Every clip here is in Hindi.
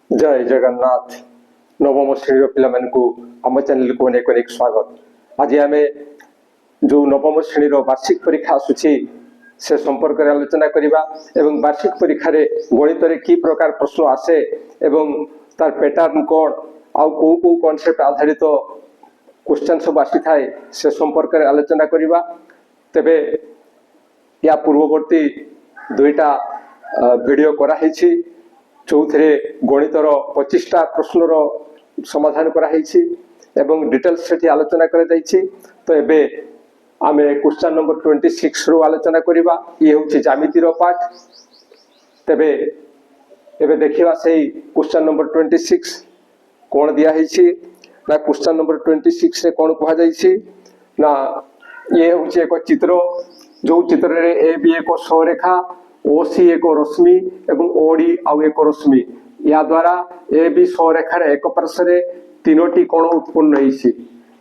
जय जगन्नाथ नवम श्रेणी पिला आम चैनल को अनेक अनेक स्वागत। आज आम जो नवम श्रेणी वार्षिक परीक्षा आसूची से संपर्क में आलोचना करवा एवं वार्षिक परीक्षा गणित में कि प्रकार प्रश्न आसे एवं तार पैटर्न कौन आउ कौ कौ कॉन्सेप्ट आधारित क्वेश्चन सब आसी थाए से संपर्क में आलोचना करवा। तेबे या पूर्ववर्ती दुईटा वीडियो कराई जो गणितर 25टा प्रश्नर समाधान कराई एवं डिटेल्स से आलोचना कर। तो एबे आमे क्वेश्चन नंबर 26 रो आलोचना करवा। ये हूँ ज्यामितिर पाठ। तेबे एबे देखिवा सही क्वेश्चन नंबर 26 कौन दिया ना क्वेश्चन नंबर 26 रे कौन कहा जाइए ना ये हूँ एक चित्र जो चित्र रे ए बी एक सौरेखा ओसी एक रश्मि एवं ओडी आउ एक रश्मि या द्वारा ए बी सौरेखार एक पार्श्व तीनोटी कोण उत्पन्न होइछि।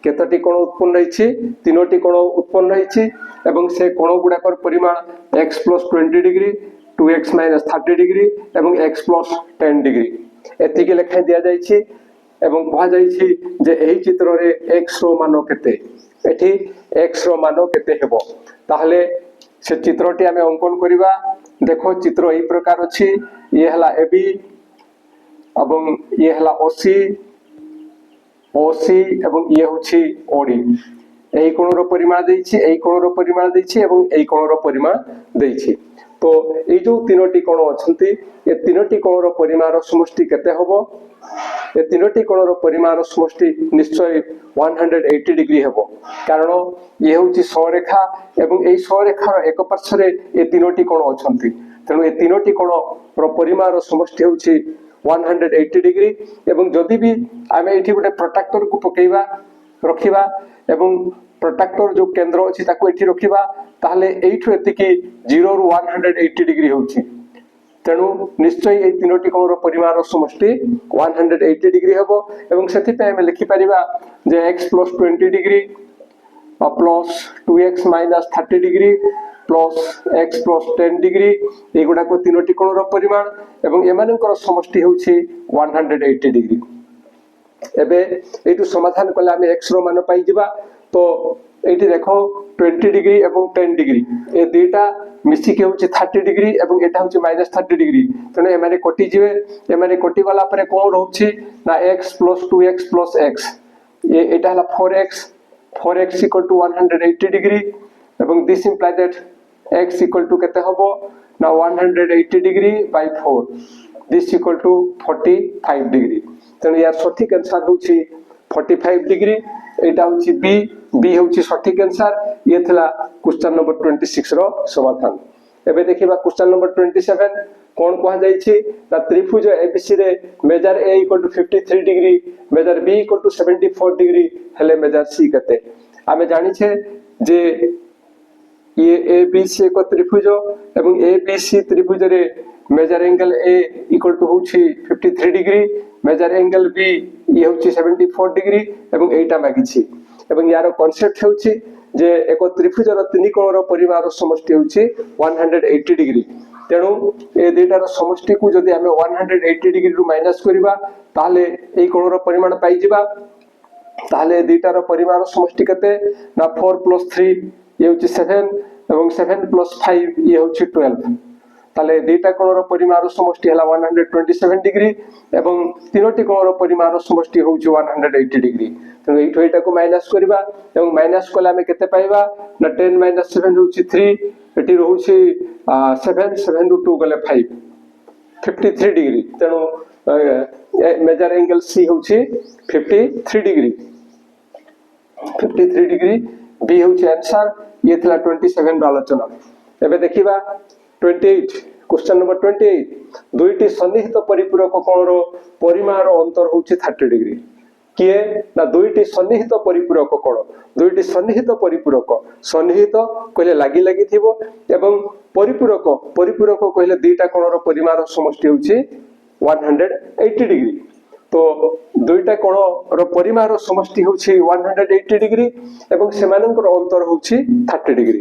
केतोटी कोण उत्पन्न होइछि? तीनोटी कोण उत्पन्न होइछि एवं से कोण गुडाकर परिमाण x + 20 डिग्री 2x - 30 डिग्री एवं x + 10 डिग्री एतिके लेखा दिया जाइछि एवं कहा जाइछि जे एही चित्र रे x रो मान केते एठी x रो मान केते हेबो। ताहले से चित्रटी आमे अंकन करिवा। देखो चित्र एही प्रकार अछि। ये हला AB एवं ये हला OC एवं ये होछि OD। एही कोणर परिमाण देइछि, एही कोणर परिमाण देइछि एवं एही कोणर परिमाण देइछि। तो एई जो तीनोटी कोण अछंती ए तीनोटी कोणर परिमाण समष्टि केते हबो? ए तीनोटी कोणर परिमाण समष्टि निश्चय 180 डिग्री हेबो। कारण ये होछि सौरेखा एवं एई सौरेखार एक पार्श्व ए तीनोटी कोण अछंती। तेणु ए तीनोटी कोणर परिमाण समष्टि होछि 180 डिग्री। एवं जदि भी आमे एठी गोटे प्रोट्रैक्टर को पकेइबा रखिबा एवं प्रोट्रैक्टर जो केंद्र अछि ताको एठी रखिबा ताहले एठु एतिकी 0 रु 180 डिग्री होछि। तेणु निश्चय ए तीनोटी कोणर परिमाण समष्टि 180 डिग्री हेबो एवं सेति पे आमे लिखि परिबा जे x + 20 degree plus 2x - 30 degree plus x + 10 degree एगुडा को तीनोटी कोणर परिमाण एवं एमानकर समष्टि होछि 180 डिग्री। एबे एटु समाधान कले आमे x रो मान पाई जिबा। तो एटी देखो 20 डिग्री एवं 10 डिग्री ए दुईटा मिसी के होछि 30 डिग्री एवं एटा होछि -30 डिग्री। तने एमाने कटि जिवे। एमाने कटि गला परे कोन रहउछि ना x + 2x + x ए एटा हला 4x = 180 डिग्री एवं दिस इंप्लाई दैट x = केते हबो ना 180 डिग्री by 4 दिस = 45 डिग्री। तने यार सठिक आंसर होछि 45 डिग्री। एटा होछि बी होछि सठिक आंसर। ये थिला क्वेश्चन नंबर 26 रो समाधान। एबे देखिबा क्वेश्चन नंबर 27 कोन कहा जाइछि ना त्रिभुज एबीसी रे measure a = 53 degree measure b = 74 degree हेले मेजर c कते। आमे जानि छे जे ये एबीसी एक त्रिभुज एवं एबीसी त्रिभुज रे मेजर एंगल a = होछि 53 डिग्री मेजर एंगल b ये होछि 74 डिग्री एवं एटा मागिछि एवं यार कांसेप्ट होछि जे एक त्रिभुजर तीन कोणर परिमाण समष्टि होछि 180 डिग्री। तेणु ए दुईटार समष्टि को जदि आमे 180 डिग्री रु माइनस करबा ताहले एई कोणर परिमाण पाई जिबा। ताहले दुईटार परिमाण समष्टि कते ना 4 + 3 ये होछि 7 एवं 7 + 5 ये होछि 12। ताले दुईटा कोणर परिमाण समष्टि हला 127 डिग्री एवं तीनोटी कोणर परिमाण समष्टि होछि 180 डिग्री। तेणु एठो एटा को माइनस करबा एवं माइनस कले आमे केते पाइबा ना 10 - 7 होछि 3 एटी होछि 7 रु 2 गले 5 53 डिग्री। तेणु मेजर एंगल सी होछि 53 डिग्री बी होछि आंसर। ये थिला 27 आलोचना। एबे देखिबा 28 क्वेश्चन नंबर 28 दुईटी सन्निहित परिपूरक कोणर परिमाण अंतर होछि 30 डिग्री। किए ना दुईटी सन्निहित परिपूरक कोण दुईटी सन्निहित परिपूरक सन्निहित कहले लागी लागी थिबो एवं परिपूरक कहले दुईटा कोणर परिमाण समष्टि होछि 180 डिग्री। तो दुईटा कोणर परिमाण समष्टि होछि 180 डिग्री एवं सेमानकर अंतर होछि 30 डिग्री।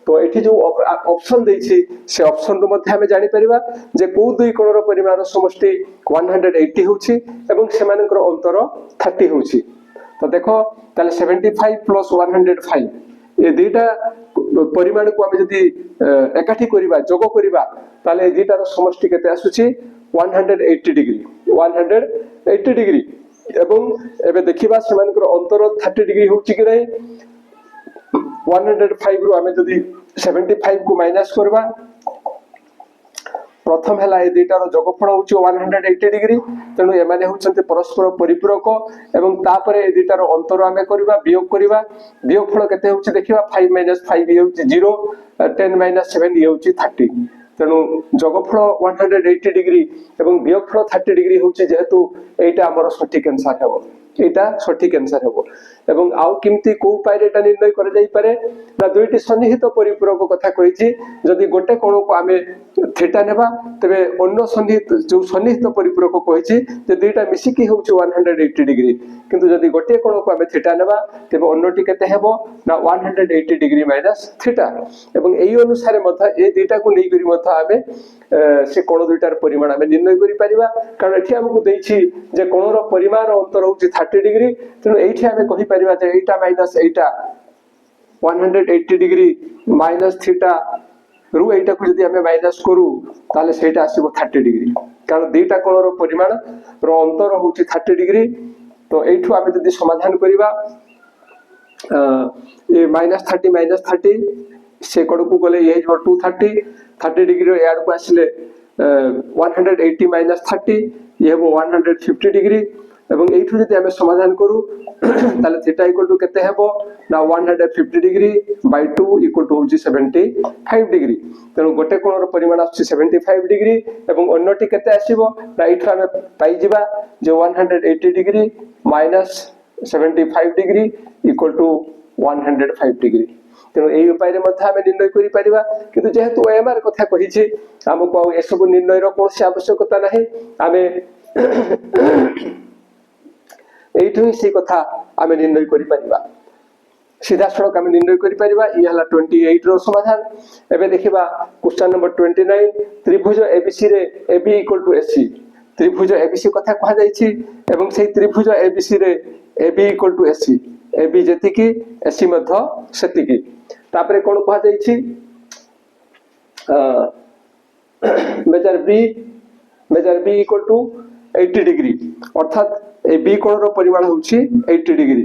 तो एठी जो ऑप्शन देछि से ऑप्शन रो मध्ये हमें जानि परिबा जे को दुई कोणर परिमाण समष्टि 180 होछि एवं सेमानकर अंतर 30 होछि तो देखो ताले 75 प्लस 105 ए दुईटा परिमाण को हमें यदि एकाठी करिबा जोग करिबा ताले ए दुईटार समष्टि केते आसुछि 180 डिग्री 180 डिग्री एवं एबे देखिबा सेमानकर अंतर 30 डिग्री होछि कि नै 105 रु हमें यदि 75 को माइनस करबा प्रथम हला ए दुईटार जोगफल होछि 180 डिग्री तेनु एमाने होछन्ते परस्पर परिपूरक एवं तापरे ए दुईटार अंतर हमें करबा वियोगफल केते होछि देखिबा 5 - 5 होछि 0 10 - 7 होछि 30 तेनु जोगफल 180 डिग्री एवं वियोगफल 30 डिग्री होछि जेहेतु एटा हमर सठिक आंसर हेबो एटा सठिक आंसर हेबो एवं आउ किमती को उपाय एटा निर्णय कर जाई पारे ना दुईटी सन्निहित परिपूरक कथा कहिछि जदि गोटे कोण को आमे थीटा नेबा तबे अन्य सन्निहित जो सन्निहित परिपूरक कहिछि जे दुईटा मिसी की होछि 180 डिग्री किंतु जदि गोटे कोण को आमे थीटा नेबा तबे अन्यटी केते हेबो ना 180 डिग्री माइनस थीटा एवं एई अनुसार मथा ए दुईटा को नै करी मथा आमे से कोण दुईटार परिमाण आमे निर्णय करि परिबा कारण एठी हमकु देछि जे कोणर परिमाण अंतर होछि 30 डिग्री तेनु एठी आमे कहि परिबा जे एटा माइनस एटा 180 डिग्री माइनस थीटा रु एटा को यदि हमें माइनस करू ताले सेटा आसीबो 30 डिग्री कारण दुईटा कोणर परिमाण रो अंतर होछि 30 डिग्री तो एठु हमें यदि समाधान करिबा ए -30 से कोड को गले ये जो 230 डिग्री यार को आसले 180 - 30 ये हो 150 डिग्री एवं एठु यदि हमें समाधान करू ताले थीटा इक्वल टू केते हेबो ना 150 डिग्री बाय 2 इक्वल टू होछि 75 डिग्री तेनु गोटे कोणर परिमाण आछि 75 डिग्री एवं अन्यटी केते आसीबो ना एठु हमें पाई जिबा जे 180 degree minus 75 degree equal to 105 degree तेनु एई उपाय रे मध्ये हमें निर्णय करि परिबा किंतु जेहेतु एमआर कथा कहिछि हमको ए सब निर्णय रो कोनसी आवश्यकता नाही हमें एठु ही से कथा आमे निर्णय करि परिबा सीधा सड़क आमे निर्णय करि परिबा ई हला 28 रो समाधान एबे देखिबा क्वेश्चन नंबर 29 त्रिभुज एबीसी रे एबी इक्वल टू एसी त्रिभुज एबीसी कथा कहा जाईछि एवं सेही त्रिभुज एबीसी रे AB equal to AC AB जेतिकी एसी मध्ये सेतिकी तापरे कोन कहा जाईछि measure B equal to 80 degree अर्थात ए बी कोण रो परिमाण होछि 80 डिग्री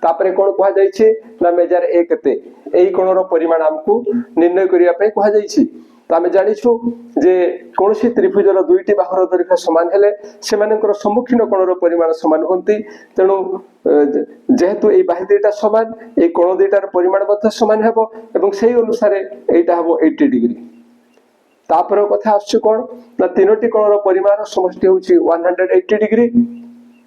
तापरे कोन कहा जाईछि ना मेजर ए केते एई कोण रो परिमाण हमकु निर्णय करिया पे कहा जाईछि तो आमे जानिछु जे कोनसी त्रिभुजर दुईटी बाहुर दैर्घ्य समान हेले सेमानकर सम्मुखीन कोण रो परिमाण समान होंती तेनु जेहेतु ए बाहि दुईटा समान ए कोण दुईटार परिमाण मध्ये समान हेबो एवं सेही अनुसार एटा हेबो 80 डिग्री तापर कथा आछी कोन ना तीनोटी कोणर परिमाण समष्टि होछि 180 डिग्री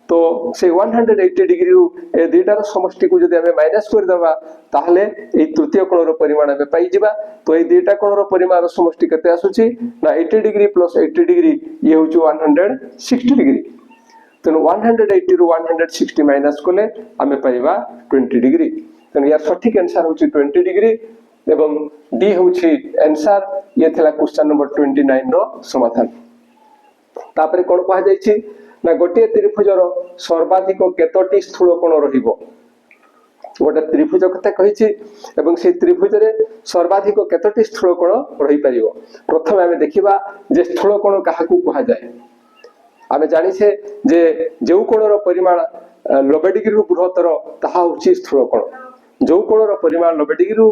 तो से 180 डिग्री रु ए दुईटार समष्टि को जदि हमें माइनस कर देबा ताहले ए तृतीय कोणर परिमाण हमें पाई जिबा तो ए दुईटा कोणर परिमाण समष्टि केते आसुछि ना 80 डिग्री प्लस 80 डिग्री ये होछि 160 डिग्री तेनु 180 रु 160 माइनस कोले हमें पाइबा 20 डिग्री तेनु यार सठिक आंसर होछि 20 डिग्री एवं डी होछि आंसर ये थला क्वेश्चन नंबर 29 रो समाधान तापरे कोन कहा जाईछि ना गोटे त्रिभुजर सर्वाधिक केतोटी स्थूल कोण रहिबो गोटे त्रिभुज कथा कहिछि एवं से त्रिभुज रे सर्वाधिक केतोटी स्थूल कोण रहि परिबो प्रथम हमें देखिबा जे स्थूल कोण काहाकू कहा जाय आमे जानि छे जे जेउ कोणर परिमाण 90 डिग्री रु बृहत्तर ताहा होछि स्थूल कोण जो कोणर परिमाण 90 डिग्री रु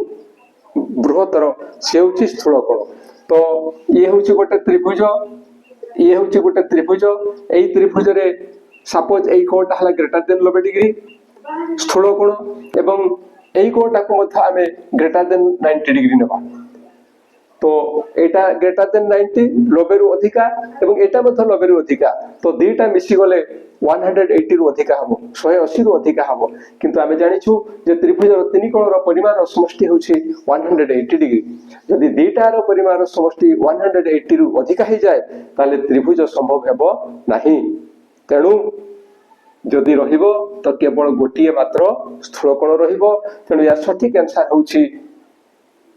बृहत्तर से होछि स्थूल कोण तो ये होछि गोटे त्रिभुज ये होछि गोटे त्रिभुज एई त्रिभुज रे सपोज एई कोणटा हला ग्रेटर देन 90 डिग्री स्थूल कोण एवं एई कोणटा को मथा हमें ग्रेटर देन 90 डिग्री नेबा तो एटा ग्रेटर देन 90 90 रु अधिका एवं एटा मथा 90 रु अधिका तो दुईटा मिसी गले 180 रु अधिका हबो 180 रु अधिका हबो किंतु हमें जानिछु जे त्रिभुजर तीन कोणर परिमाण समष्टि होछि 180 डिग्री यदि दुईटार परिमाण समष्टि 180 रु अधिका ही जाय ताले त्रिभुज संभव हेबो नाही तेनु जदि रहिबो तो केवल गोटिए मात्र स्थूल कोण रहिबो तेनु या सठिक आंसर होछि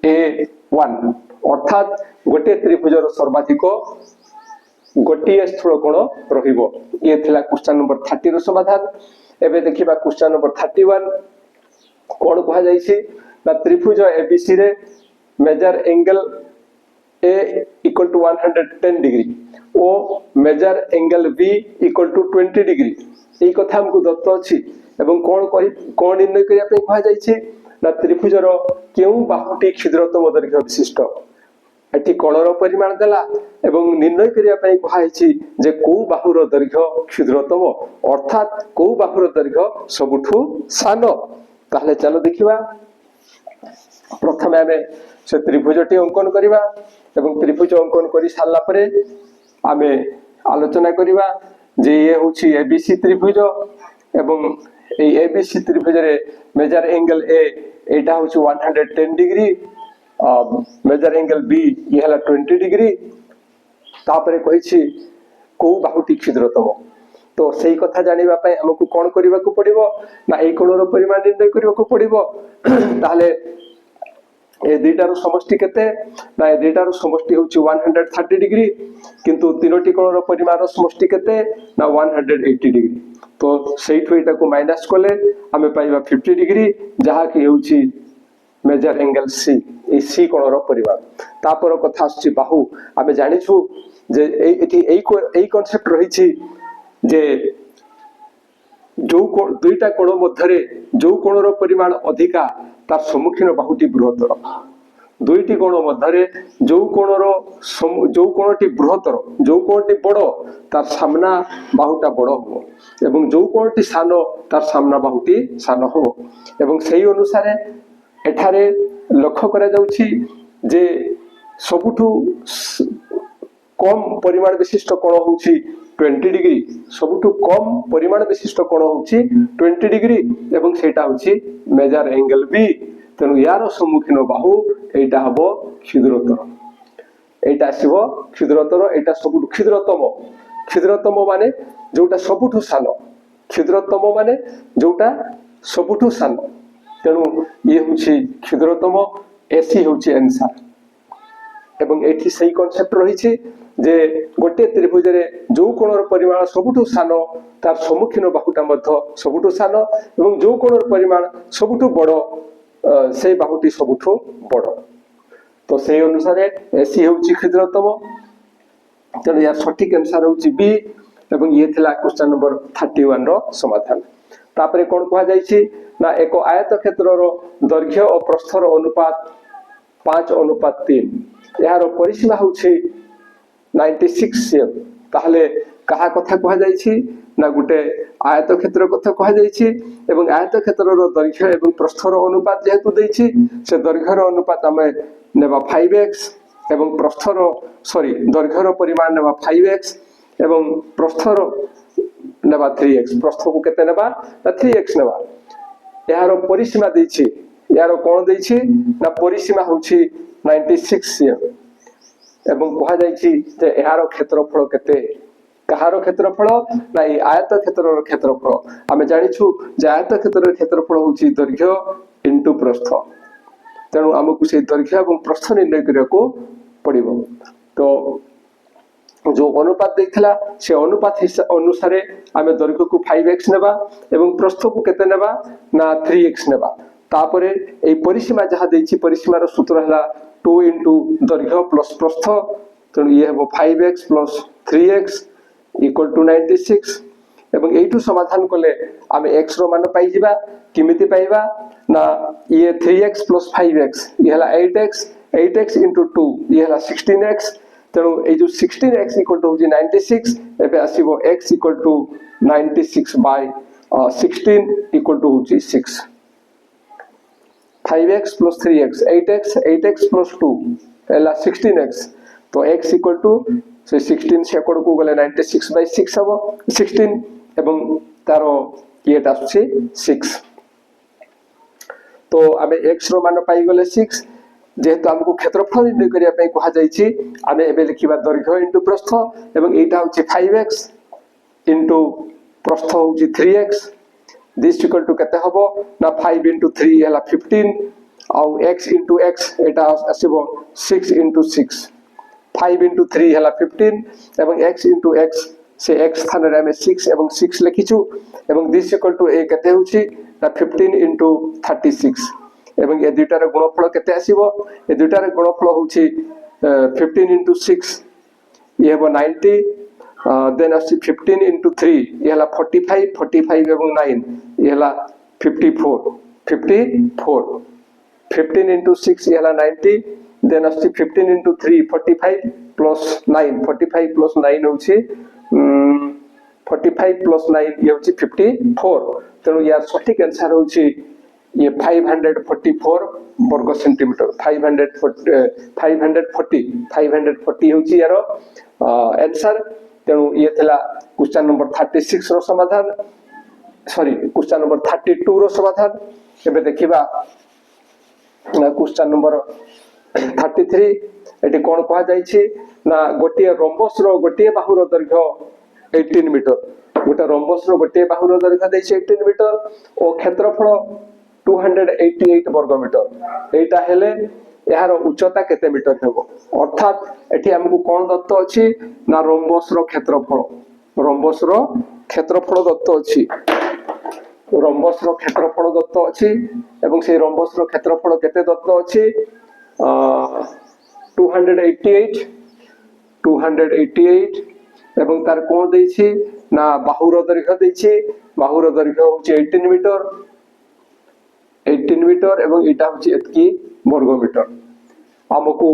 A1 अर्थात गोटे त्रिभुजर सर्वाधिक गोटे स्थूल कोण रहिबो। ये थिला क्वेश्चन नंबर 30 रो समाधान। एबे देखिबा क्वेश्चन नंबर 31 कोन कहा जाईछि ना त्रिभुज एबीसी रे measure angle A equal to 110 degree ओ measure angle B equal to 20 degree एई कथा हमकु दत्त अछि एवं कोन निर्णय करिया पे कहा जाईछि ना त्रिभुजर केउ बाहुटी क्षुद्रतम दैर्घ्य विशिष्ट एठी कोणर परिमाण देला एवं निर्णय करिया पे कहा जाईछि जे को बाहुर दैर्घ्य क्षुद्रतम अर्थात को बाहुर दैर्घ्य सबुठु सानो। ताहले चलो देखिबा प्रथमे आमे से त्रिभुजटी अंकन करिबा एवं त्रिभुज अंकन करि सारला परे आमे आलोचना करिबा जे ये होछि एबीसी त्रिभुज एवं ए एबीसी त्रिभुज रे मेजर एंगल ए एटा होछि 110 डिग्री मेजर एंगल बी ये हला 20 डिग्री तापरे कहिछि को बाहुटी क्षुद्रतम। तो सेही कथा जानिबा पय हमकु कोन करिबा को पड़िबो ना ए कोणर परिमाण निर्णय करिबा को पड़िबो। ताहले ए दुईटार समष्टि केते ना ए दुईटार समष्टि होछि 130 डिग्री किंतु तीनोटी कोणर परिमाण समष्टि केते ना 180 डिग्री। तो सेइठो एटा को माइनस कोले हमें पाइबा 50 डिग्री जहा कि होछि मेजर एंगल सी ए सी कोणर परिमाण। तापर कथा आछि बाहु हमें जानिछु जे एठी एई कांसेप्ट रहिछि जे जो दुईटा कोण मध्यरे जो कोणर परिमाण अधिका तार सम्मुखीन बाहुटी बृहत्तर दुईटी कोण मध्यरे जो कोणटी बृहत्तर जो कोणटी बड़ तार सामना बाहुटा बड़ हो एवं जो कोणटी सानो तार सामना बाहुटी सानो हो एवं सेही अनुसारे एठारे लक्ष्य करा जाउछि जे सबुठु कम परिमाण विशिष्ट कोण होछि 20 डिग्री सबुठु कम परिमाण विशिष्ट कोण होछि 20 डिग्री एवं सेटा होछि मेजर एंगल बी। तेनु यार सम्मुखीन बाहु एटा हबो क्षुद्रतर एटा आसीबो क्षुद्रतर एटा सबुठु क्षुद्रतम माने जोटा सबुठु सानो क्षुद्रतम माने जोटा सबुठु सानो। तेनु ये होछि क्षुद्रतम एसी होछि आंसर एवं एठी सही कांसेप्ट रहिछि जे गोटे त्रिभुज रे जो कोणर परिमाण सबुठु सानो तार सम्मुखीन बाहुटा मध्य सबुठु सानो एवं जो कोणर परिमाण सबुठु बड़ से बाहुटी सबुठु बड़। तो सेही अनुसार एसी होछि क्षुद्रतम तेणु यार सठिक आंसर होछि बी एवं ये थिला क्वेश्चन नंबर 31 रो समाधान। तापरे कोन कहा जाईछि ना एक आयत क्षेत्रर दैर्घ्य और प्रस्थर अनुपात 5:3 यार परिसीमा होछि 96 cm। ताहले कहा कथा कहा जाईछि ना गुटे आयत क्षेत्र कथा कहा जाईछि एवं आयत क्षेत्रर दैर्घ्य एवं प्रस्थर अनुपात जेहेतु दैछि से दैर्घ्यर अनुपात हमें नेबा 5x एवं प्रस्थर दैर्घ्यर परिमाण नेबा 5x एवं प्रस्थर नेबा 3x प्रस्थ को केते नेबा 3x नेबा यार परिसीमा दैछि यार कोन दैछि ना परिसीमा होछि 96 cm एवं कहा जाईछि जे यार क्षेत्रफल केते कहार क्षेत्रफल ना आयत क्षेत्रर क्षेत्रफल आमे जानिछु जे आयत क्षेत्रर क्षेत्रफल होछि दैर्घ्य इनटू प्रस्थ तेणु हमकु से दैर्घ्य एवं प्रस्थ निर्णय करियाको पड़िबो। तो जो अनुपात देखला से अनुपात अनुसार आमे दैर्घ्य को 5x नेबा एवं प्रस्थ को केते नेबा ना 3x नेबा तापरे ए परिसीमा जहा दैछि परिसीमार सूत्र हला 2 into दैर्घ्य प्लस प्रस्थ तेणु ये हेबो 5x plus 3x equal to 96 एवं एठु समाधान कले आमे x रो मान पाई जिबा किमिति पाइबा ना ये 3x plus 5x ये हला 8x into 2 ये हला 16x तेणु ए जो 16x equal to 96 एबे आसीबो x equal to 96 by 16 equal to 6 5x plus 3x 8x plus 2 एला 16x तो x equal to से 16 सेकंड को गले 96 by 6 हबो 16 एवं तारो येटा आछे 6 तो आमे x रो मान पाई गले 6 जेहेतु हमको क्षेत्रफल निर्णय करिया पई कहा जाईछि आमे एबे लिखिबा दैर्घ्य इनटू प्रस्थ एवं एटा होछि 5x इनटू प्रस्थ होछि 3x दिस इक्वल टू केते हबो ना 5 into 3 हला 15 आउ x into x एटा आसीबो 6 into 6 5 into 3 हला 15 एवं x into x से x स्थान रे हम 6 एवं 6 लिखिछु एवं दिस इक्वल टू a कते होछि ना 15 into 36 एवं ए दुटा रे गुणफल केते आसीबो ए दुटा रे गुणफल होछि 15 into 6 ये हेबो 90 देन आसी 15 into 3 ये हला 45 45 एवं 9 ये हला 54 15 into 6 ये हला 90 देन आसी 15 into 3 45 plus 9 45 plus 9 होछि 45 plus 9 ये होछि 54 तेनु यार सटीक आंसर होछि ये 544 वर्ग सेंटीमीटर 540 होछि यार आंसर तेनु ये थिला क्वेश्चन नंबर 36 रो समाधान सॉरी क्वेश्चन नंबर 32 रो समाधान एबे देखिबा क्वेश्चन नंबर 33 एटी कोन कहा जाय छी ना गोटिए रोम्बस रो गोटिए बाहुर दैर्घ्य 18 मीटर गोटा रोम्बस रो गोटिए बाहुर दैर्घ्य दैछि 18 मीटर ओ क्षेत्रफल 288 वर्ग मीटर एटा हेले यार उच्चता केते मीटर हेबो अर्थात एठी हमकु कोन दत्त अछि ना रोम्बस रो क्षेत्रफल दत्त अछि रोम्बस रो क्षेत्रफल दत्त अछि एवं से रोम्बस रो क्षेत्रफल केते दत्त अछि 288 एवं तार कोन दैछि ना बाहुर दैर्घ्य दैछि बाहुर दैर्घ्य होछि 18 मीटर एवं एटा होछि एतकी वर्ग मीटर हमकु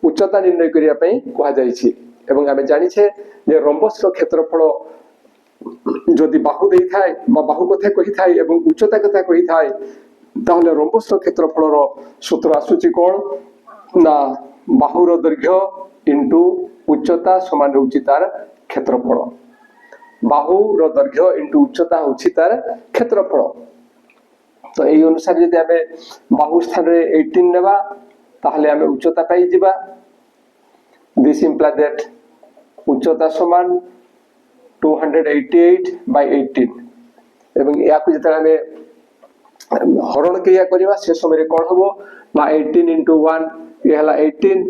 उच्चता निर्णय करिया पई कहा जायछि एवं हमें जानि छे जे रोम्बस रो क्षेत्रफल जदि बाहु देई थाए बा बाहु कथा कहि थाए एवं उच्चता कथा कहि थाए ताहले रोम्बस रो क्षेत्रफल रो सूत्र आसुची कोन ना बाहुर दैर्घ्य इनटू उच्चता समान होछि तार क्षेत्रफल बाहुर दैर्घ्य इनटू उच्चता होछि तार क्षेत्रफल तो एई अनुसार यदि हमें बाहु स्थान रे 18 नेबा ताहले हमें उच्चता पाई जिबा दिस इंप्लाई दैट उच्चता समान 288 by 18 एवं याकु जतरा हमें हरण क्रिया करबा से समय रे कोन हबो ना 18 into 1 ये हला 18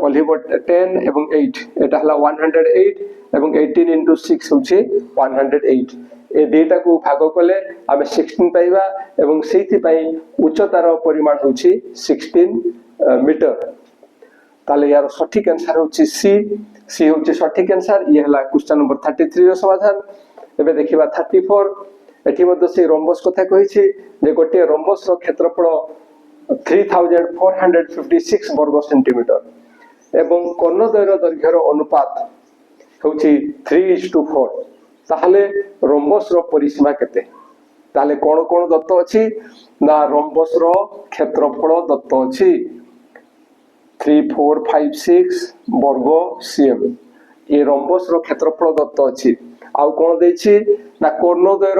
ओलिवर 10 एवं 8 एटा हला 108 एवं 18 into 6 होछि 108 ए डेटा को भाग कले आमे 16 पाइबा एवं सेति पई उच्चतार परिमाण होछि 16 मीटर ताले यार सटीक आंसर होछि सी होछि सटीक आंसर ये हला क्वेश्चन नंबर 33 रो समाधान एबे देखिबा 34 एठी मध्ये से रोम्बस कथा कहिछि जे गोटे रोम्बस रो क्षेत्रफल 3456 वर्ग सेंटीमीटर एवं कर्णद्वयर दैर्घ्यर अनुपात होछि 3:4 ताहले रोम्बस रो परिसीमा केते ताहले कोन कोन दत्त अछि ना रोम्बस रो क्षेत्रफल दत्त अछि 3456 वर्ग सीएम ये रोम्बस रो क्षेत्रफल दत्त अछि आउ कोन दैछि ना कर्णद्वयर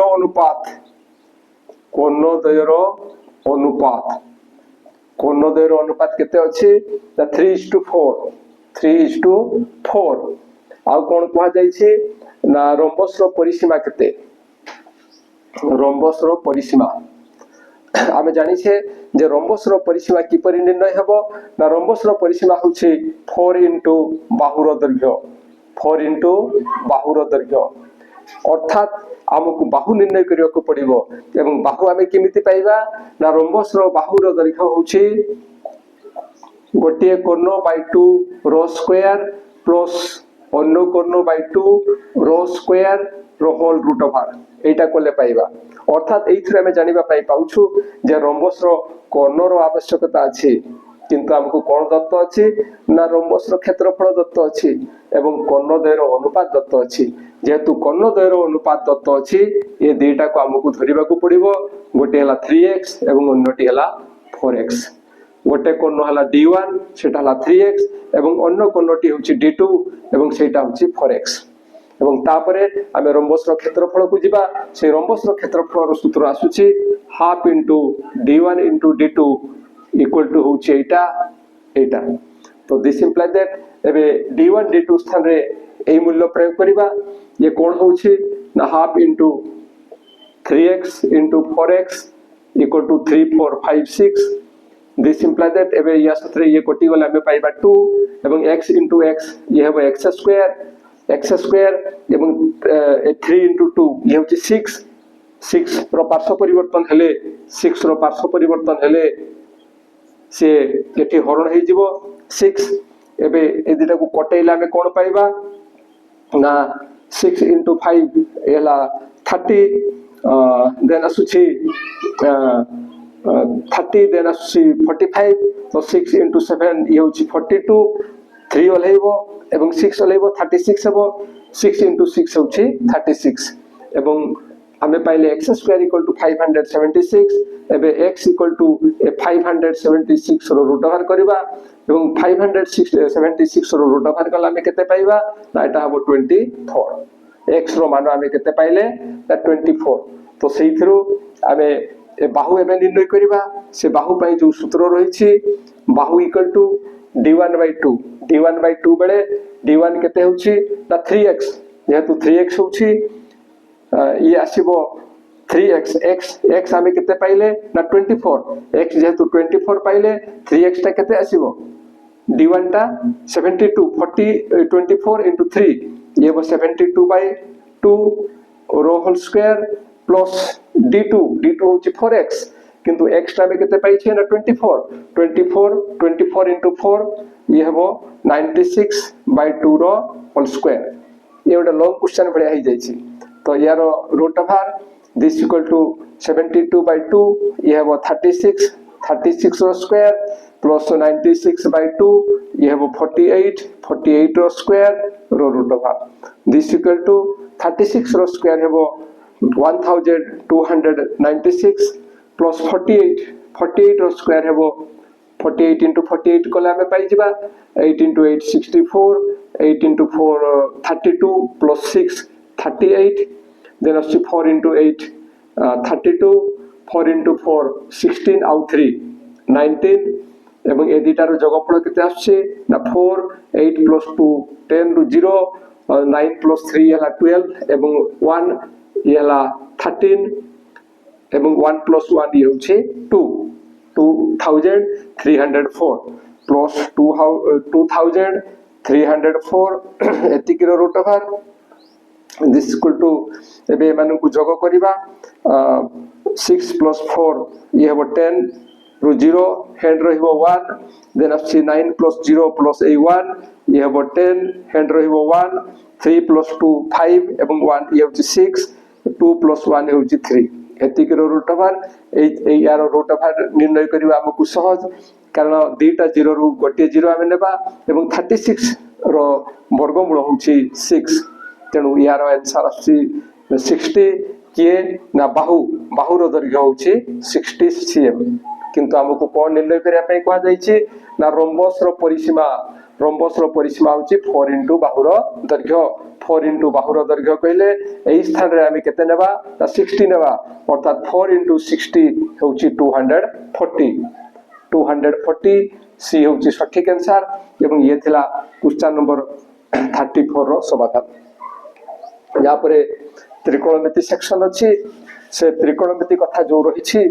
अनुपात केते अछि ना 3:4 आउ कोन कहा जायछि ना रोम्बस रो परिसीमा केते रोम्बस रो परिसीमा आमे जानि छे जे रोम्बस रो परिसीमा की परि निर्णय हेबो ना रोम्बस रो परिसीमा होछि 4 into बाहुर दैर्घ्य अर्थात हमकु बाहु निर्णय करियो को पड़िबो एवं बाहु आमे केमिति पाइबा ना रोम्बस रो बाहुर दैर्घ्य होछि गोटिए कर्ण by 2 रो स्क्वायर प्लस अन्य कर्ण by 2 रो स्क्वायर रो होल रूट ओवर एटा कोले पाइबा अर्थात एथरे हमें जानिबा पाई पाउछु जे रोम्बस रो कर्ण रो आवश्यकता अछि किंतु हमकु कोन दत्त अछि ना रोम्बस रो क्षेत्रफल दत्त अछि एवं कर्णद्वयर अनुपात दत्त अछि जेतु कर्णद्वयर अनुपात दत्त अछि ए दुईटा को हमकु धरिबा को पड़िबो गोटे हला 3x एवं अन्यटी हला 4x गोटे कर्ण हला d1 सेटा हला 3x एवं अन्य कर्णटी होछि d2 एवं सेटा होछि 4x एवं तापरे आमे रोम्बस रो क्षेत्रफल को जिबा से रोम्बस रो क्षेत्रफल रो सूत्र आसुछि half into d1 into d2 equal to होछि एटा तो दिस इंप्लाई दैट एबे d1 d2 स्थान रे एई मूल्य प्रयोग करिबा ये कोन होछि ना half into 3x into 4x equal to 3456 this imply that एबे या साथे ये कटि गले हमें पाइबा 2 एवं x into x ये हेबो x स्क्वायर एवं 3 into 2 ये होची 6 रो पार्श्व परिवर्तन हेले 6 रो पार्श्व परिवर्तन हेले से एठी हरण हे जिवो 6 एबे ए दिटा को कटेइला हमें कोन पाइबा ना 6 into 5 एला 30 देन असुची 30 देन असुची 45 तो 6 into 7 ये होची 42 3 ओलेइबो एवं 6 ओलेइबो 36 हेबो 6 into 6 होची 36 एवं हमें पाइले x स्क्वायर इक्वल टू 576 एबे x इक्वल टू 576 रो रूट ओवर करबा एवं 576 रो रूट ओवर कला हमें केते पाइबा ना एटा हबो 24 x रो मान हमें केते पाइले ना 24 तो सेही थ्रू हमें ए बाहु एबे निर्णय करबा से बाहु पई जो सूत्र रहिछि बाहु इक्वल टू d1/2 बेले d1 केते होछि ना 3x जेहेतु 3x होछि ये आसीबो 3x x हमें केते पाइले ना 24 x जेहेतु 24 पाइले 3x टा केते आसीबो d1 टा 72 40 24 into 3 ये वो 72/2 रो होल स्क्वायर प्लस d2 होची 4x किंतु x टा में केते पाइ छै ना 24 into 4 ये हेबो 96/2 रो होल स्क्वायर ये ओटा लॉन्ग क्वेश्चन भले आइ जाय छै तो यार root over this equal to 72/2 ये हेबो 36 रो स्क्वायर प्लस 96/2 ये हेबो 48 रो स्क्वायर रो root over this equal to 36 रो स्क्वायर हेबो 1296 प्लस 48 रो स्क्वायर हेबो 48 into 48 कला में पाई जिबा 8 into 8 64 8 into 4 32 plus 6 38 then 4 into 8 32 4 into 4 16 आउ 3 19 एवं ए दिटार जोगफल केते आछे ना 4 8 plus 2 10 रु 0 9 plus 3 हला 12 एवं 1 हला 13 एवं 1 plus 1 ये होछे 2304 plus 2304 एतिक root over this equal to एबे मानु को जोग करिबा 6 plus 4 ये हेबो 10 रु 0 हैंड रहिबो 1 देन अछि 9 plus 0 plus a 1 ये हेबो 10 हैंड रहिबो 1 3 plus 2 5 एवं 1 ये होछि 6 2 plus 1 ये होछि 3 एतिक रूट ओवर ए यार रूट ओवर निर्णय करिबा हमकु सहज कारण दुईटा 0 रु गोटे 0 आमे नेबा एवं 36 रो वर्गमूल होछि 6 तेणु यार आंसर अछि 60 किए ना बाहु रो दैर्घ्य होछि 60 cm किंतु हमकु कोन निर्णय करिया पई कोआ जाय छि ना रोम्बस रो परिसीमा होछि 4 into बाहु रो दैर्घ्य 4 into बाहु रो दैर्घ्य कहले एई स्थान रे हम केते नेबा ना 60 नेबा अर्थात 4 into 60 होछि 240 सी होछि सठिक आंसर एवं ये थिला क्वेश्चन नंबर 34 रो समाधान या परे त्रिकोणमिति सेक्शन अछि से त्रिकोणमिति कथा जो रहिछि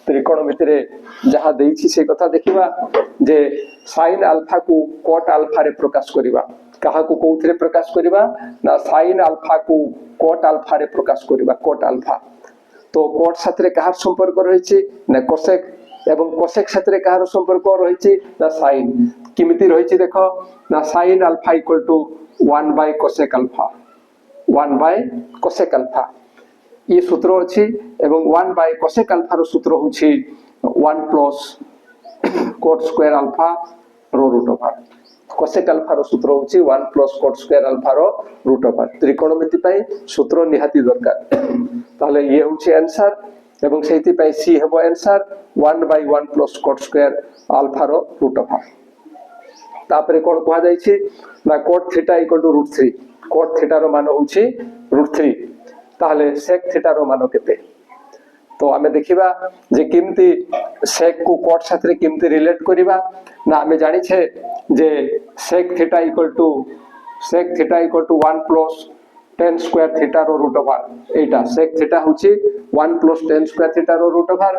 त्रिकोणमिति रे जहा देइछि से कथा देखिबा जे sin अल्फा को cot अल्फा रे प्रकाश करिबा कहा को कोथरे प्रकाश करिबा ना sin अल्फा को cot अल्फा रे प्रकाश करिबा cot अल्फा तो cot साथरे कहार संपर्क रहिछि ना cosec एवं cosec साथरे कहार संपर्क रहिछि ना sin किमिति रहिछि देखो ना sin alpha equal to 1 by cosec alpha ये सूत्र अछि एवं 1 by cosec अल्फा रो सूत्र होछि 1 plus cot square अल्फा रो रूट ओवर cosec अल्फा रो सूत्र होछि 1 plus cot square अल्फा रो रूट ओवर त्रिकोणमिति पई सूत्र निहाती दरकार ताले ये होछि आंसर एवं सेति पई सी हेबो answer 1 by 1 plus cot square अल्फा रो रूट ओवर तापरे कोन कहआ जाय छि ना cot theta equal to √3 cot theta रो मान होछि √3 ताले sec थीटा रो मान केते तो हमें देखिबा जे किमती sec को cot साथरे किमती रिलेट करिबा ना हमें जानि छे जे sec theta equal to 1 plus tan square theta रो root over एटा sec theta होची 1 plus tan square theta रो root over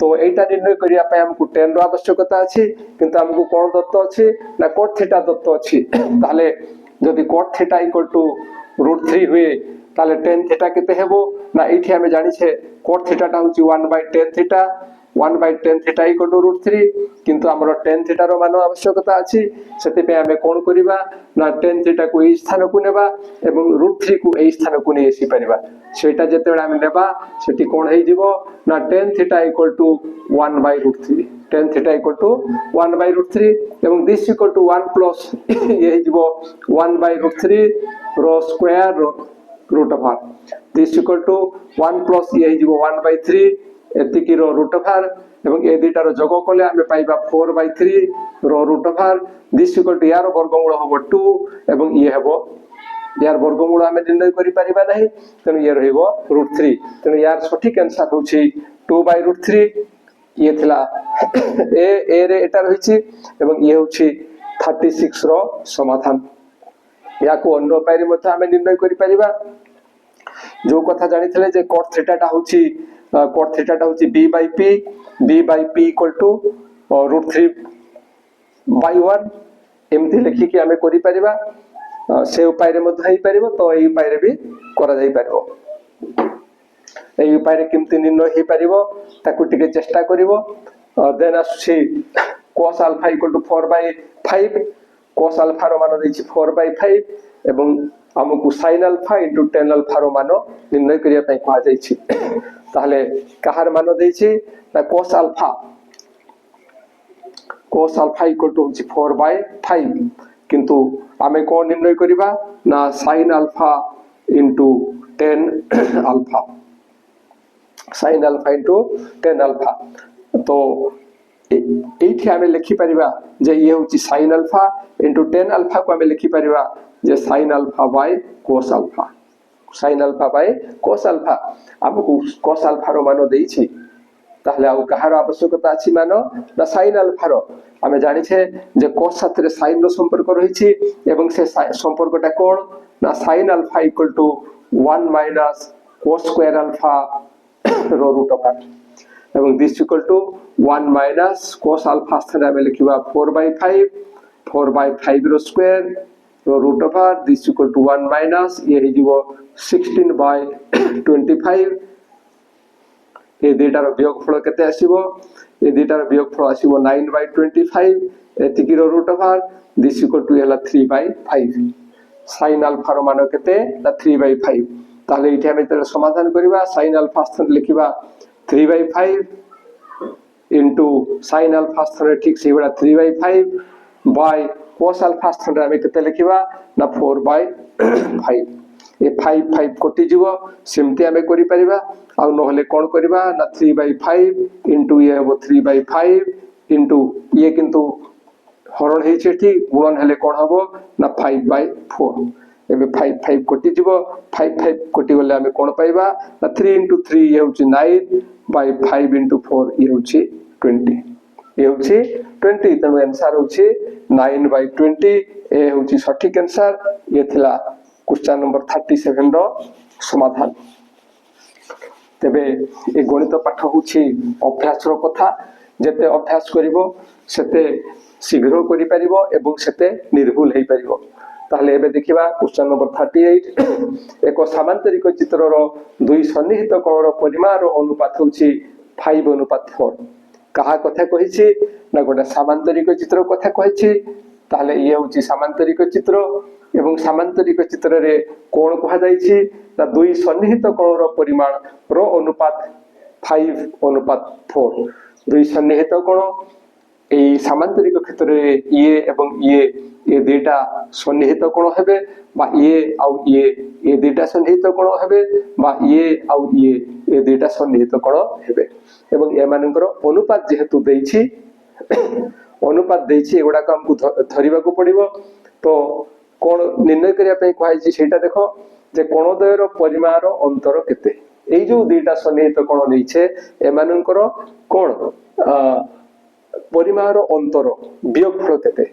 तो एटा निर्णय करिया पे हमकु tan रो आवश्यकता अछि किंतु हमकु कोन दत्त अछि ना cot theta दत्त अछि ताले जदि cot theta equal to √3 हुए ताले tan theta केते हेबो ना एठी हमें जानि छे cot theta टा होची 1/tan theta 1/tan theta equal to √3 किंतु हमरो tan theta रो मान आवश्यकता अछि सेति पे हमें कोन करिबा ना tan theta को एई स्थान को नेबा एवं √3 को एई स्थान को नै एसी परिबा सेटा जेतेबेला हमें नेबा सेति कोन हेई जिवो ना tan theta equal to 1/√3 tan theta equal to 1/√3 एवं this equal to 1 plus ये हेई जिवो 1/√3 रो square root over this equal to 1 plus ये हेई जिवो 1/3 एतिकी रो root over एवं ए दुटा रो जोग कले हमें पाइबा 4/3 रो root over this equal to यार वर्गमूल हबो 2 एवं ये हबो यार वर्गमूल हमें निर्णय करि परिबा नहीं तनो ये रहइबो √3 तनो यार सठिक आंसर होछि 2/√3 ये थिला ए रे एटा रहिछि एवं ये होछि 36 रो समाधान याको अन्य उपाय रे मते हमें निर्णय करि परिबा जो कथा जानिथिले जे cot theta टा होछि cot theta टा होछि b by p equal to √3/1 एमती लिखि कि हमें करि परिबा से उपाय रे मते हेई परिबो तो एई उपाय रे भी करा जाई परिबो एई उपाय रे केमती निर्णय हेई परिबो ताकु टिके चेष्टा करिवो देन आछि cos alpha equal to 4/5 cos alpha रो मान दैछि 4/5 एवं हमकु sin alpha into tan alpha रो मान निर्णय करिया पई कहा जाइछि ताहले कहार मान दैछि ना cos alpha equal to 4/5 किंतु आमे कोन निर्णय करिबा ना sin alpha into tan alpha sin alpha into tan alpha तो एठी हमें लिखि परिबा जे ये होची sin alpha into tan alpha को हमें लिखि परिबा जे sin alpha by cos alpha sin alpha by cos alpha हमकु cos alpha रो मान देइछि ताहले आ कहार आवश्यकता अछि मानो ना sin alpha रो हमें जानि छे जे cos साथे sin रो संपर्क रहिछि एवं से संपर्कटा कोन ना sin alpha equal to 1 minus cos square alpha row root over एवं this equal to 1 minus cos alpha स्थान हमें लिखिबा 4/5 रो स्क्वायर रो root over this equal to 1 minus ये हे जीवो 16/25 ए डेटा रो वियोगफल केते आसीबो ए डेटा रो वियोगफल आसीबो 9/25 एतिकी रो root over this equal to हला 3/5 sin alpha रो मान केते ना 3/5 ताले इथे हम एतर समाधान करिबा sin alpha स्थान लिखिबा 3/5 into sin alpha स्थान ठीक सेबडा 3/5 by cos alpha स्थान हम केते लिखिबा ना 4/5 ए 5 कोटी जीवो सिमते हमें करि परिबा आ नहले कोन करिबा ना 3/5 into ये हो 3/5 into ये किंतु हरण हे छेठी गुणन हेले कोन हबो ना 5/4 एबे 5 कोटी जीवो 5 कोटी गले हमें कोन पाइबा ना 3 into 3 ये होची 9 by 5 into 4 ये होची 20 ये होची 20 तनो आंसर होची 9/20 ए होची सठिक आंसर ये थिला क्वेश्चन नंबर 37 रो समाधान तेबे ए गणित पाठ होची अभ्यास रो कथा जेते अभ्यास करिवो सेते शीघ्र करि परिवो एवं सेते निर्भुल हेई परिवो ताहले एबे देखिबा क्वेश्चन नंबर 38 एको समांतरिक चित्र रो दुई सन्निहित कोण रो परिमाण रो अनुपात होची 5:4 कहा कथा कहिछि ना गोटा समांतरिक चित्र कथा कहिछि ताहले ये होची समांतरिक चित्र एवं समांतरिक चित्र रे कोण कहा जाइछि ना दुई सन्निहित कोण रो परिमाण रो अनुपात 5:4 दुई सन्निहित कोण ए समांतरिक क्षेत्र रे ये एवं ये दुटा सन्निहित कोण हेबे बा ये आउ ये दुटा सन्निहित कोण हेबे बा ये आउ ये दुटा सन्निहित कोण हेबे एवं ए मानकर अनुपात जेहेतु देइछि अनुपात देइछि एगुडा को हमकु धरिबा को पड़िबो तो कोण निर्णय करिया पे कहैछि सेटा देखो जे कोणद्वयर परिमाण अंतर केते एई जो दुटा सन्निहित कोण नैछे ए मानकर कोण परिमाण अंतर वियोगफल केते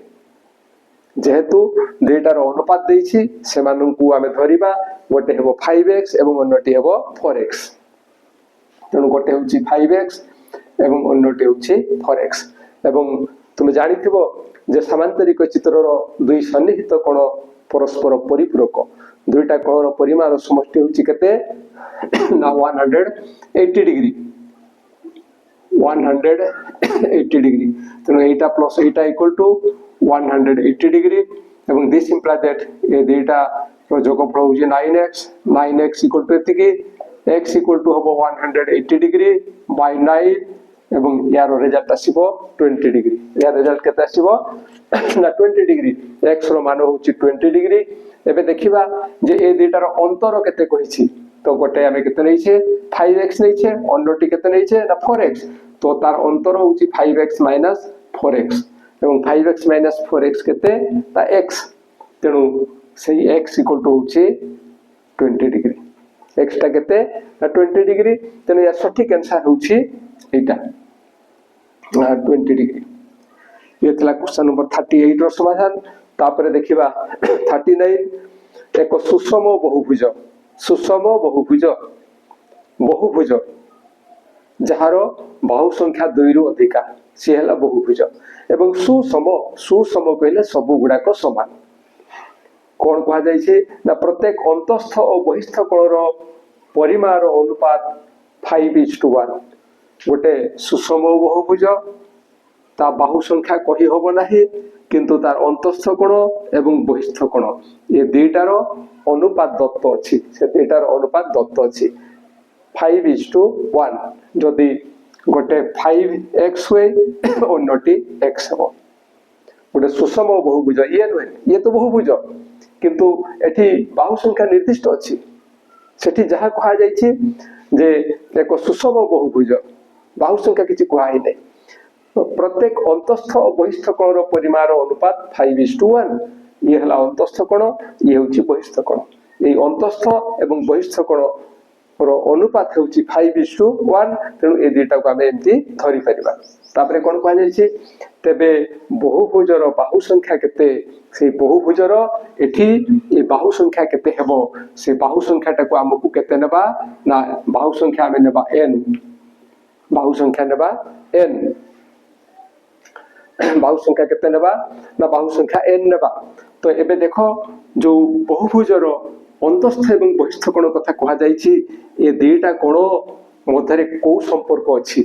जेहेतु दुईटार अनुपात देइछि सेमानंकु आमे धरिबा गोटे हेबो 5x एवं अन्यटी हेबो 4x तेणु गोटे होउछि 5x एवं अन्यटी होउछि 4x एवं तुम जानिथिबो जे समांतरिक चित्रर दुई सन्निहित कोण परस्पर परिपूरक दुईटा कोणर परिमाण समष्टि होउछि केते ना 180 डिग्री 180 डिग्री तेणु एटा प्लस एटा इक्वल टू 180 डिग्री एवं दिस इंप्लाय दैट ए दुईटा रो जोगफल होउछि 9x इक्वल टू एतिकी x इक्वल टू हबो 180 डिग्री बाय 9 एवं यार रिजल्ट आसीबो 20 डिग्री यार रिजल्ट केते आसीबो ना 20 डिग्री x रो मान होउछि 20 डिग्री एबे देखिबा जे ए दुईटार अंतर केते कहिछि तो गोटे आमे केते नैछे 5x नैछे अन्यटी केते नैछे ना 4x तो तार अंतर होउछि 5x - 4x एवं 5x - 4x केते ता x तेणु सेही x इक्वल टू होउछि 20 डिग्री x ता केते ना 20 डिग्री तेणु या सठिक आंसर होउछि एटा 20 डिग्री ये थला क्वेश्चन नंबर 38 रो समाधान तापरे देखिबा 39 एक सुषम बहुभुज जहार बाहु संख्या 2 रु अधिका सी हला बहुभुज एवं सुसम कहले सब गुडाक समान कोन कहा जाय छै ना प्रत्येक अंतस्थ और बहिस्थ कोणर परिमाण अनुपात 5:1 गोटे सुषम बहुभुज ता बाहु संख्या कहि होबो नाही किंतु तार अंतस्थ कोण एवं बहिस्थ कोण ये दुईटार अनुपात दत्त अछि से दुईटार अनुपात दत्त अछि 5:1 जदि गोटे 5x हुए अन्यटी x हो गोटे सुषम बहुभुज ये नुहे ये तो बहुभुज किंतु एठी बाहु संख्या निर्दिष्ट अछि सेठी जहा कहा जायछि जे एक सुषम बहुभुज बाहु संख्या किछि कहा ही नै प्रत्येक अंतस्थ और बहिस्थ कोणर परिमाण अनुपात 5:1 ये हला अंतस्थ कोण ये होछि बहिस्थ कोण ए अंतस्थ एवं बहिस्थ कोण रो अनुपात होछि 5:1 तेणु ए दुईटा को आमे एंती धरि परिबा तापरे कोन कहा जाय छै तेबे बहुभुजर बाहु संख्या केते से बहुभुजर एठी ए बाहु संख्या केते हेबो से बाहु संख्याटा को हमकु केते नेबा ना बाहु संख्या आमे नेबा n बाहु संख्या नेबा n बाहु संख्या केते नेबा ना बाहु संख्या n नेबा तो एबे देखो जो बहुभुजर अंतस्थ एवं बहिस्थ कोण कथा कहा जायछि ए दुईटा कोण मध्यरे को संपर्क अछि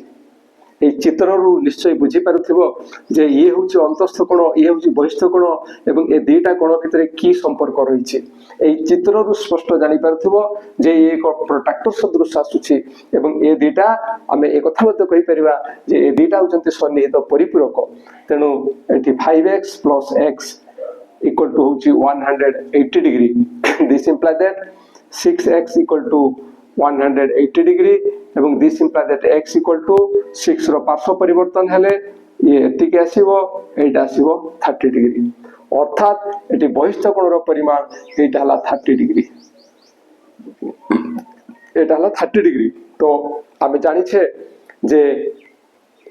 ए चित्र रु निश्चय बुझी पारुथिबो जे ये होछि अंतस्थ कोण ये होछि बहिस्थ कोण एवं ए दुईटा कोण भितरे की संपर्क रहिछि ए चित्र रु स्पष्ट जानि पारुथिबो जे एक प्रोट्रैक्टर सदृश आसुछि एवं ए दुईटा आमे ए कथा मते कहि परिबा जे ए दुईटा होचंती सन्निहित परिपूरक तेनु एठी 5x + x equal to होची 180 degree this imply that 6x equal to 180 degree एवं this imply that x equal to 6 रो पार्श्व परिवर्तन हेले ये एतिके आसीबो एटा आसीबो 30 डिग्री अर्थात एटी बहिस्थ कोणर परिमाण एटा हला 30 डिग्री एटा हला 30 डिग्री तो आमे जानि छे जे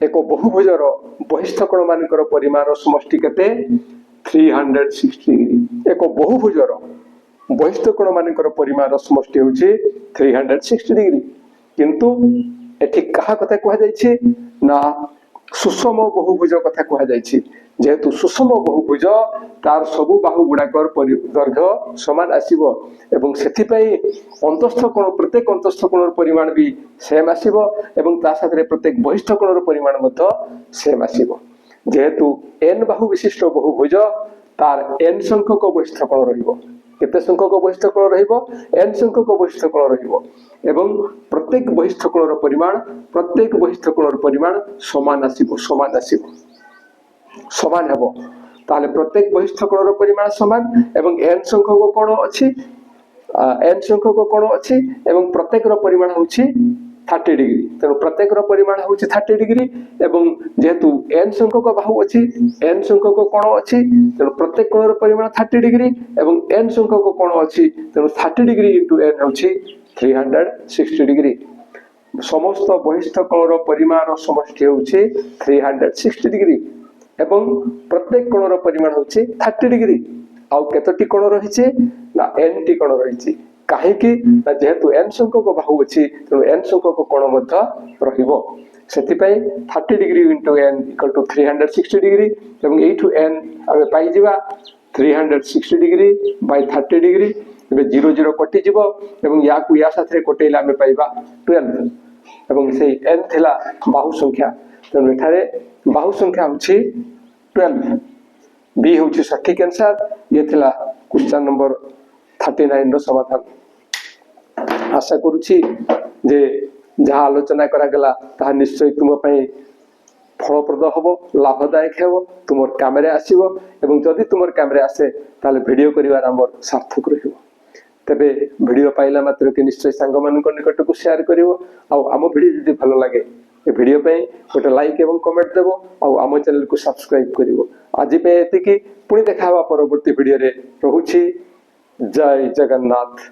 एक बहुभुजर बहिस्थ कोण मानकर परिमाण समष्टि केते 360 डिग्री एक बहुभुजर बहिस्थ कोण मानकर परिमाण समष्टि होछि 360 डिग्री किंतु एठी कहा कथा कहा जायछि ना सुषम बहुभुज कथा कहा जायछि जेहेतु सुषम बहुभुज तार सब बाहु गुडाकर दैर्घ्य समान आसीबो एवं सेथि पई अंतस्थ कोण प्रत्येक अंतस्थ कोणर परिमाण भी सेम आसीबो एवं ता साथरे प्रत्येक बहिस्थ कोणर परिमाण मत सेम आसीबो जेहेतु n बाहु विशिष्ट बहुभुज तार n संख्यक बहिस्थ कोण रहिबो केते संख्यक बहिस्थ कोण रहिबो n संख्यक बहिस्थ कोण रहिबो एवं प्रत्येक बहिस्थ कोणर परिमाण समान आसीबो समान हेबो ताले प्रत्येक बहिस्थ कोणर परिमाण समान एवं n संख्यक कोण अछि n संख्यक कोण अछि एवं प्रत्येक रो परिमाण होछि 30 डिग्री तेणु प्रत्येक रो परिमाण होछि 30 डिग्री एवं जेहेतु n संख्यक बाहु अछि n संख्यक कोण अछि तेणु प्रत्येक कोणर परिमाण 30 डिग्री एवं n संख्यक कोण अछि तेणु 30 डिग्री * n होछि 360 डिग्री समस्त बहिस्थ कोणर परिमाण समष्टि होछि 360 डिग्री एवं प्रत्येक कोणर परिमाण होछि 30 डिग्री आउ केतोटी कोण रहिछि ना n टी कोण रहिछि काहेकि ना जेहेतु n संख्यक बाहु अछि तेणु n संख्यक कोण मध्ये रहिबो सेति पई 30 degree into n equal to 360 degree एवं एठु n आबे पाई जिबा 360 डिग्री by 30 डिग्री एबे 0 0 कटि जिवो एवं या को या साथे कटेला हमें पाइबा 12 एवं से n थिला बाहु संख्या तेणु एठारे बाहु संख्या होछि 12 बी होछि सठिक आंसर ये थिला क्वेश्चन नंबर 39 रो समाधान आशा करूछि जे जहाँ आलोचना करा गला ता निश्चय तुम पई फलप्रद हबो लाभदायक हेबो तुमर कैमरा आसीबो एवं जदि तुमर कैमरा आसे ताले वीडियो करिवार हमर सार्थक रहिबो तबे वीडियो पाइला मात्र के निश्चय संग मान को निकट को शेयर करिवो आ हम वीडियो जदि भलो लागे ए वीडियो पे गोटे लाइक एवं कमेंट देबो आ हम चैनल को सब्सक्राइब करिवो आज पे एति की पुणी देखावा परवर्ती वीडियो रे रहूछि जय जगन्नाथ।